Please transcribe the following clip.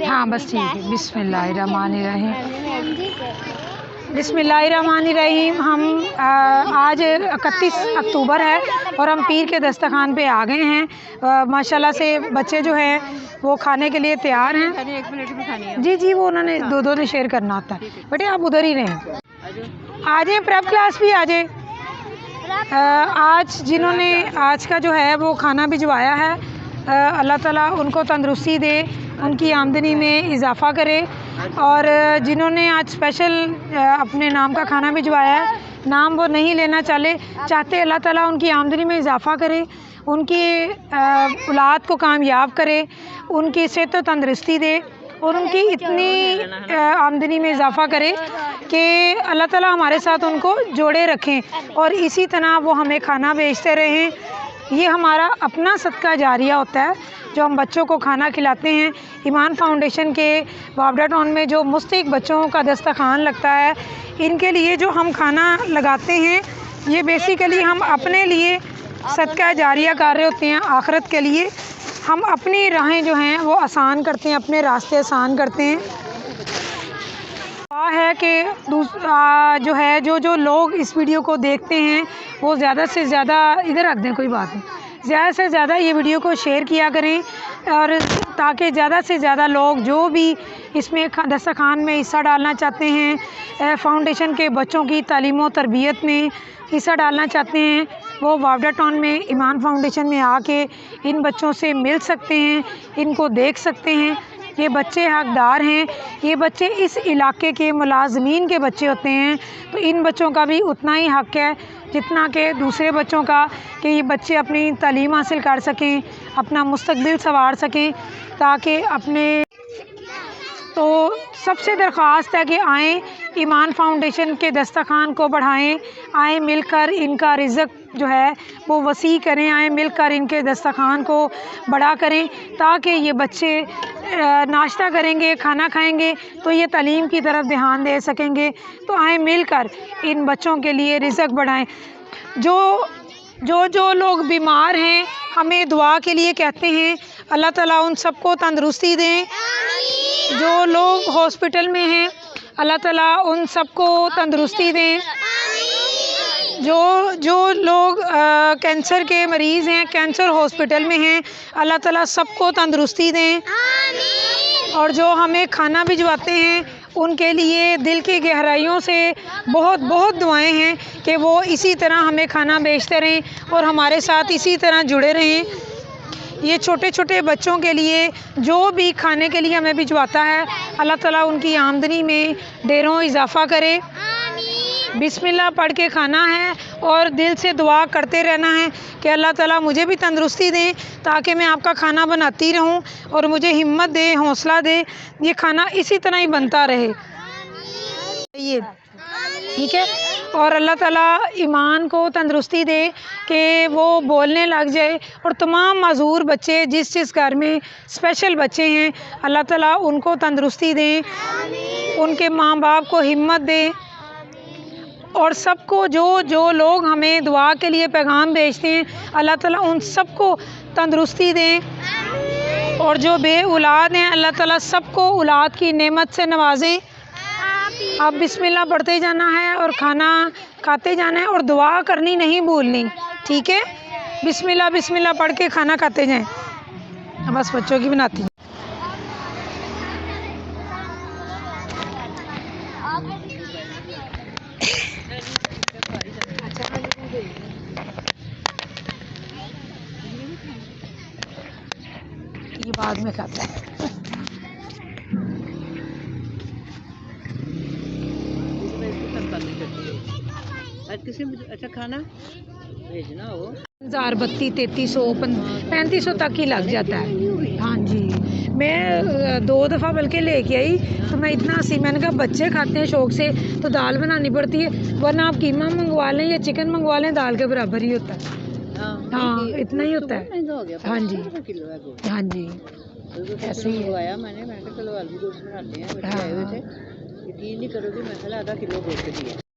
हाँ बस ठीक है। बिस्मिल्लाहिर्रहमानिर्रहीम। बिस्मिल्लाहिर्रहमानिर्रहीम। हम आज 31 अक्टूबर है और हम पीर के दस्तरखान पे आ गए हैं। माशाल्लाह से बच्चे जो हैं वो खाने के लिए तैयार हैं। 1 प्लेट भी खानी है? जी वो उन्होंने दो ने शेयर करना होता है। बेटे आप उधर ही रहें, आ जाए। प्रेप क्लास भी आ जाए। आज जिन्होंने आज का जो है वो खाना भिजवाया है, अल्लाह ताला उनको तंदुरुस्ती दे, उनकी आमदनी में इजाफ़ा करे। और जिन्होंने आज स्पेशल अपने नाम का खाना भिजवाया है, नाम वो नहीं लेना चाहते, अल्लाह ताला उनकी आमदनी में इजाफ़ा करे, उनकी औलाद को कामयाब करे, उनकी सेहत व तंदुरुस्ती दे और उनकी इतनी आमदनी में इजाफ़ा करे कि अल्लाह ताला हमारे साथ उनको जोड़े रखें और इसी तरह वो हमें खाना भेजते रहें। ये हमारा अपना सदका जारिया होता है जो हम बच्चों को खाना खिलाते हैं। ईमान फाउंडेशन के वावडा टाउन में जो मुस्तहिक बच्चों का दस्तरखान लगता है, इनके लिए जो हम खाना लगाते हैं ये बेसिकली हम अपने लिए सदका जारिया कर रहे होते हैं। आखिरत के लिए हम अपनी राहें जो हैं वो आसान करते हैं, अपने रास्ते आसान करते हैं। है कि जो लोग इस वीडियो को देखते हैं वो ज़्यादा से ज़्यादा इधर रख दें, कोई बात नहीं, ज़्यादा से ज़्यादा ये वीडियो को शेयर किया करें और ताकि ज़्यादा से ज़्यादा लोग जो भी इसमें दस्तरखान में हिस्सा डालना चाहते हैं, फाउंडेशन के बच्चों की तालीम व तरबियत में हिस्सा डालना चाहते हैं, वो वावडा टाउन में ईमान फाउंडेशन में आके इन बच्चों से मिल सकते हैं, इनको देख सकते हैं। ये बच्चे हकदार हैं, ये बच्चे इस इलाके के मुलाजमीन के बच्चे होते हैं, तो इन बच्चों का भी उतना ही हक़ है जितना कि दूसरे बच्चों का, कि ये बच्चे अपनी तालीम हासिल कर सकें, अपना मुस्तकबिल संवार सकें, ताकि अपने तो सबसे दरख्वास्त है कि आएँ, ईमान फाउंडेशन के दस्तरखान को बढ़ाएं, आएँ मिलकर इनका रिज़्क़ जो है वो वसी करें, आएँ मिलकर इनके दस्तरखान को बड़ा करें ताकि ये बच्चे नाश्ता करेंगे, खाना खाएंगे तो ये तालीम की तरफ ध्यान दे सकेंगे। तो आएँ मिलकर इन बच्चों के लिए रिज़्क़ बढ़ाएं। जो लोग बीमार हैं हमें दुआ के लिए कहते हैं, अल्लाह ताला उन सबको तंदुरुस्ती दें। जो लोग हॉस्पिटल में हैं अल्लाह ताला उन सबको तंदुरुस्ती दें। जो लोग कैंसर के मरीज़ हैं, कैंसर हॉस्पिटल में हैं, अल्लाह ताला सबको तंदुरुस्ती दें। और जो हमें खाना भिजवाते हैं उनके लिए दिल की गहराइयों से बहुत बहुत दुआएं हैं कि वो इसी तरह हमें खाना भेजते रहें और हमारे साथ इसी तरह जुड़े रहें। ये छोटे छोटे बच्चों के लिए जो भी खाने के लिए हमें भिजवाता है, अल्लाह ताला उनकी आमदनी में ढेरों इजाफ़ा करे। बिस्मिल्लाह पढ़ के खाना है और दिल से दुआ करते रहना है कि अल्लाह ताला मुझे भी तंदुरुस्ती दें ताकि मैं आपका खाना बनाती रहूं और मुझे हिम्मत दे, हौसला दे, ये खाना इसी तरह ही बनता रहे। ये ठीक है। और अल्लाह ताला ईमान को तंदुरुस्ती दे कि वो बोलने लग जाए और तमाम माजूर बच्चे जिस घर में स्पेशल बच्चे हैं अल्लाह ताला उनको तंदुरुस्ती दें, उनके माँ बाप को हिम्मत दे और सबको जो लोग हमें दुआ के लिए पैगाम भेजते हैं अल्लाह ताला उन सबको तंदुरुस्ती दें। और जो बे औलाद हैं अल्लाह ताला सबको औलाद की नेमत से नवाजें। अब बिस्मिल्लाह पढ़ते जाना है और खाना खाते जाना है और दुआ करनी नहीं भूलनी, ठीक है। बिस्मिल्लाह बिस्मिल्लाह पढ़ के खाना खाते जाएं। बस बच्चों की बनाती हूँ। ये बाद में खाता है। अच्छा खाना भेजना हो 1032 3300 तक ही लग जाता है। हाँ जी, मैं 2 दफ़ा बल्कि लेके आई तो मैं इतना हंसी, मैंने कहा बच्चे खाते हैं शौक़ से तो दाल बनानी पड़ती है, वरना आप कीमा मंगवा लें या चिकन मंगवा लें दाल के बराबर ही होता है। हाँ इतना ही होता है। हाँ जी हाँ जी ऐसे ही है। मैंने चलो आलू गोश्त बनाते हैं, यकीन नहीं करोगे मैं आधा किलो गोश्त दिया।